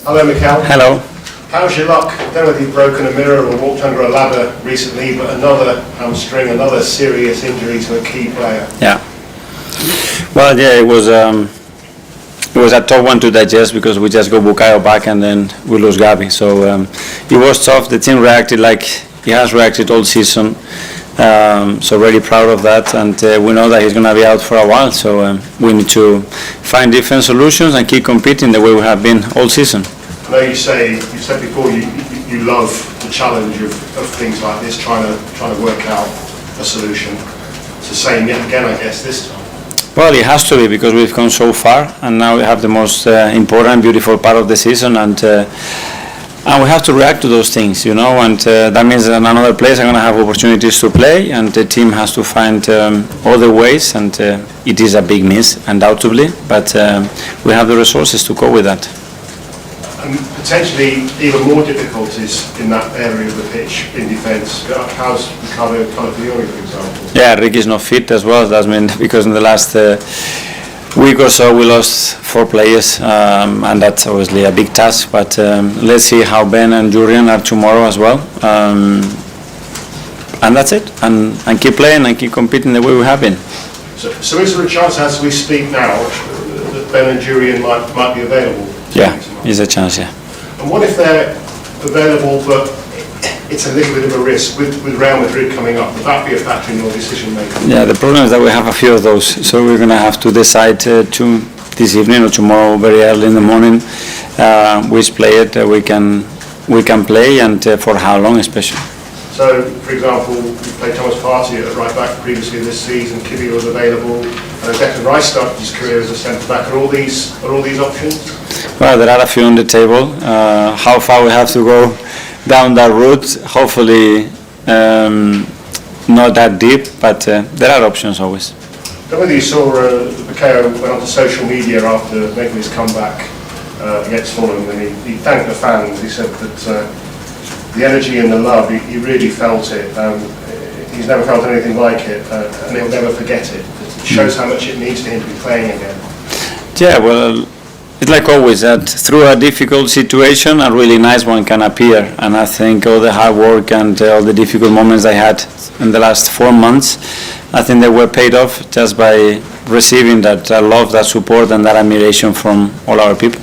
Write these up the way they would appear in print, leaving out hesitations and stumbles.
Hello, Mikel. Hello. How's your luck? I don't know whether you've broken a mirror or walked under a ladder recently, but another hamstring, another serious injury to a key player. Yeah. Well, yeah, it was a tough one to digest because we just got Bukayo back and then we lose Gabi. So it was tough. The team reacted like he has reacted all season. So really proud of that, and we know that he's going to be out for a while. So we need to find different solutions and keep competing the way we have been all season. I know you've said before you love the challenge of things like this, trying to work out a solution. It's the same yet again, I guess, this time. Well, it has to be because we've come so far, and now we have the most important, beautiful part of the season, and we have to react to those things, you know. And that means that another players are going to have opportunities to play, and the team has to find other ways. And it is a big miss, undoubtedly, but we have the resources to cope with that. And potentially even more difficulties in that area of the pitch in defence. How's Ricardo Calafiori, for example? Yeah, Rick is not fit as well. That means because in the last week or so we lost 4 players, and that's obviously a big task. But let's see how Ben and Jurriën are tomorrow as well. And that's it. And keep playing and keep competing the way we have been. So is there a chance, as we speak now, that Ben and Jurriën might be available? Yeah, there's a chance, yeah. And what if they're available, but it's a little bit of a risk with Real Madrid coming up? Would that be a factor in your decision making? Yeah, the problem is that we have a few of those, so we're going to have to decide this evening or tomorrow, very early in the morning, which player we can play and for how long, especially. So, for example, you played Thomas Partey at right back previously this season. Kibbe was available, and Declan Rice started his career as a centre back. Are all these options? Well, there are a few on the table. How far we have to go down that route? Hopefully, not that deep, but there are options always. I don't know whether you saw Bukayo went onto social media after making his comeback against Fulham, and he thanked the fans. He said that the energy and the love, he really felt it. He's never felt anything like it, and he'll never forget it. It shows how much it means to him to be playing again. Yeah, well, it's like always that through a difficult situation, a really nice one can appear. And I think all the hard work and all the difficult moments I had in the last 4 months, I think they were paid off just by receiving that love, that support, and that admiration from all our people.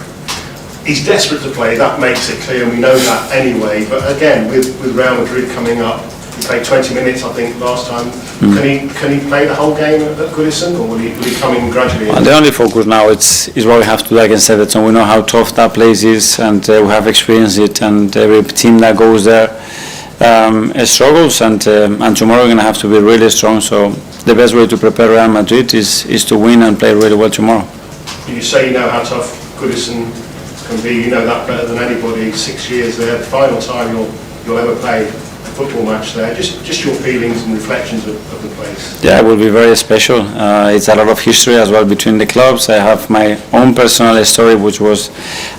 He's desperate to play, that makes it clear, and we know that anyway. But again, with Real Madrid coming up, he played 20 minutes, I think, last time. Can he play the whole game at Goodison, or will he come in gradually? Well, the only focus now is what we have to do against Everton. We know how tough that place is, and we have experienced it. And every team that goes there struggles. And tomorrow we're going to have to be really strong. So the best way to prepare Real Madrid is to win and play really well tomorrow. You say you know how tough Goodison can be. You know that better than anybody. 6 years there, the final time you'll ever play a football match there. Just your feelings and reflections of the place. Yeah, it will be very special. It's a lot of history as well between the clubs. I have my own personal story, which was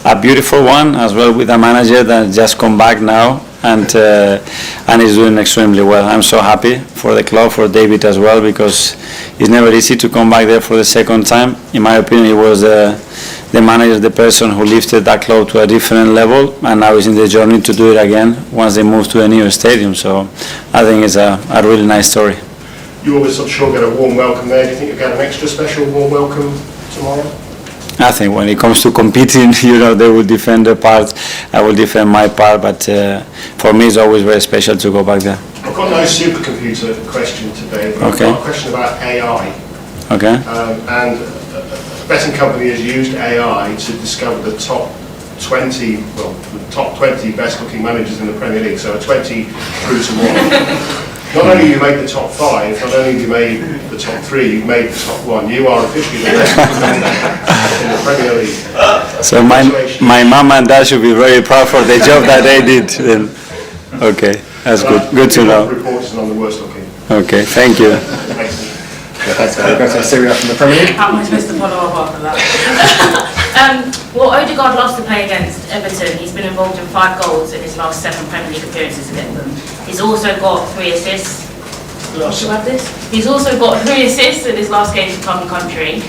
a beautiful one as well, with a manager that just come back now and is doing extremely well. I'm so happy for the club, for David as well, because it's never easy to come back there for the second time. In my opinion, he was the manager, the person who lifted that club to a different level, and now he's in the journey to do it again once they move to a new stadium. So I think it's a really nice story. You always, I'm sure, get a warm welcome there. Do you think you'll get an extra special warm welcome tomorrow? I think when it comes to competing, they will defend their part, I will defend my part, but for me it's always very special to go back there. I've got no supercomputer question today, but I've got a question about AI. Okay. And a betting company has used AI to discover the top 20 best looking managers in the Premier League, so a 20 through to 1. Not only you made the top 5, not only you made the top 3, you made the top 1. You are officially the best in the Premier League. So my mum and dad should be very proud for the job that they did. Okay, that's good. Good to know. Reporters on the worst looking. Okay, thank you. Thanks, we've got Syria from the Premier League. How am I supposed to follow up after that? Well, Odegaard lost to play against Everton. He's been involved in 5 goals in his last 7 Premier League appearances against them. He's also got 3 assists. He's also got 3 assists in his last game to club and country.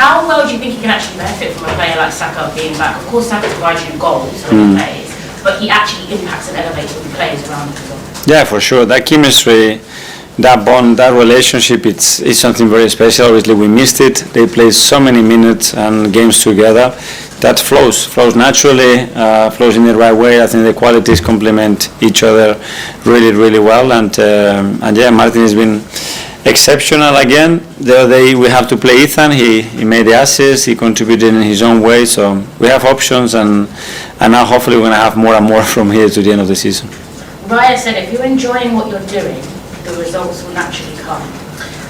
How well do you think he can actually benefit from a player like Saka being back? Of course, Saka provides you goals when he plays, but he actually impacts and elevates all the players around him as well. Yeah, for sure. That chemistry, that bond, that relationship, it's something very special. Obviously, we missed it. They played so many minutes and games together. That flows naturally, flows in the right way. I think the qualities complement each other really, really well. And yeah, Martin has been exceptional again. The other day we have to play Ethan. He made the assist. He contributed in his own way. So we have options, and now hopefully we're going to have more and more from here to the end of the season. Raya said, if you're enjoying what you're doing, the results will naturally come.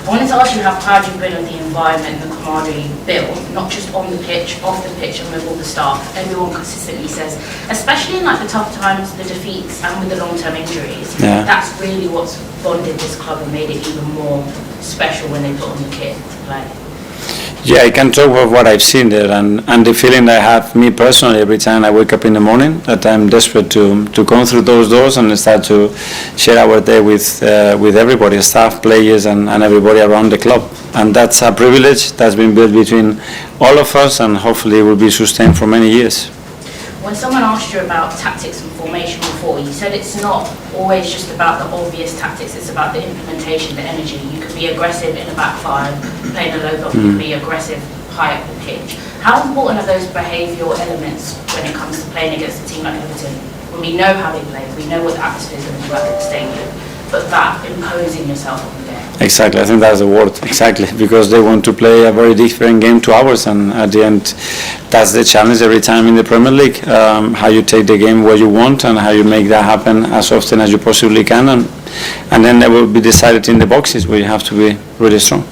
I wanted to ask you how proud you've been of the environment and the camaraderie built, not just on the pitch, off the pitch, and with all the staff. Everyone consistently says, especially in like the tough times, the defeats, and with the long-term injuries, that's really what's bonded this club and made it even more special when they put on the kit to play. Yeah, I can talk about what I've seen there, and the feeling I have, me personally, every time I wake up in the morning, that I'm desperate to come through those doors and start to share our day with everybody, staff, players, and everybody around the club. And that's a privilege that's been built between all of us, and hopefully it will be sustained for many years. When someone asked you about tactics and formation before, you said it's not always just about the obvious tactics, it's about the implementation, the energy. You could be aggressive in a back five, playing a low block, you could be aggressive high up the pitch. How important are those behavioural elements when it comes to playing against a team like Everton? When we know how they play, we know what the atmosphere is going to be like at the stadium, but that imposing yourself on the game. Exactly, I think that's the word, exactly, because they want to play a very different game to ours, and at the end, that's the challenge every time in the Premier League, how you take the game where you want and how you make that happen as often as you possibly can, and then that will be decided in the boxes where you have to be really strong.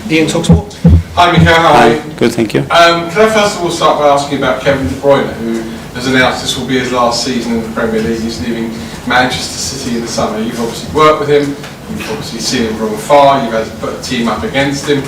Ian, Talksport. Hi Mikel, how are you? Good, thank you. Can I first of all start by asking about Kevin De Bruyne, who has announced this will be his last season in the Premier League. He's leaving Manchester City in the summer. You've obviously worked with him, you've obviously seen him from afar, you've had to put a team up against him.